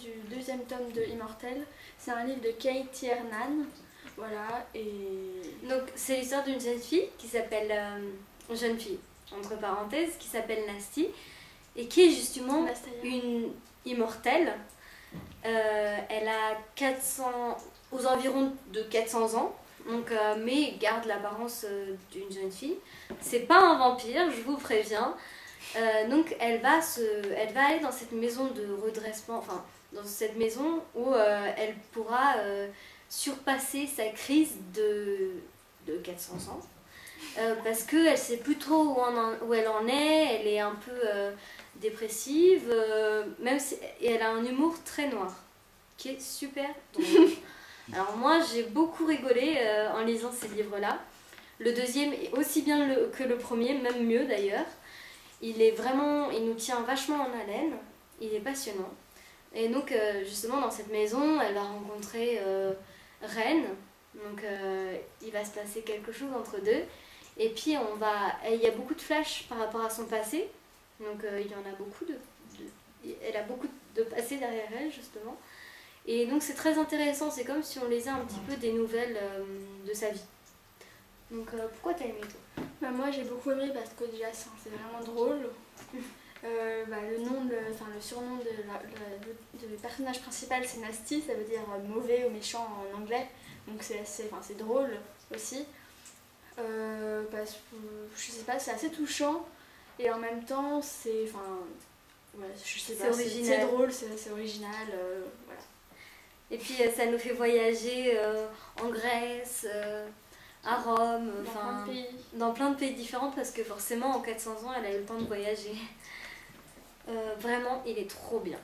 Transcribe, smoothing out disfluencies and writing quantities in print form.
du deuxième tome de Immortel. C'est un livre de Kate Tiernan. Voilà, et... Donc c'est l'histoire d'une jeune fille qui s'appelle... jeune fille, entre parenthèses, qui s'appelle Nasty, et qui est justement une immortelle. Elle a 400, aux environs de 400 ans, donc, mais garde l'apparence d'une jeune fille. C'est pas un vampire, je vous préviens. Donc elle va aller dans cette maison de redressement, enfin dans cette maison où elle pourra surpasser sa crise de 400 ans. Parce qu'elle ne sait plus trop où elle en est, elle est un peu dépressive, même si, et elle a un humour très noir, qui est super drôle. Alors moi j'ai beaucoup rigolé en lisant ces livres-là. Le deuxième est aussi bien que le premier, même mieux d'ailleurs. Il nous tient vachement en haleine, il est passionnant. Et donc justement dans cette maison, elle va rencontrer Ren, donc il va se passer quelque chose entre deux. Et puis il y a beaucoup de flashs par rapport à son passé, donc il y en a beaucoup elle a beaucoup de passé derrière elle justement. Et donc c'est très intéressant, c'est comme si on lisait un petit peu des nouvelles de sa vie. Donc pourquoi t'as aimé toi? Bah, moi j'ai beaucoup aimé parce que déjà c'est vraiment drôle. Le surnom du personnage principal c'est Nasty, ça veut dire mauvais ou méchant en anglais, donc c'est drôle aussi. Parce que je sais pas, c'est assez touchant et en même temps c'est drôle, c'est original, voilà. Et puis ça nous fait voyager en Grèce, à Rome, dans plein de pays différents, parce que forcément en 400 ans elle a eu le temps de voyager. Vraiment il est trop bien.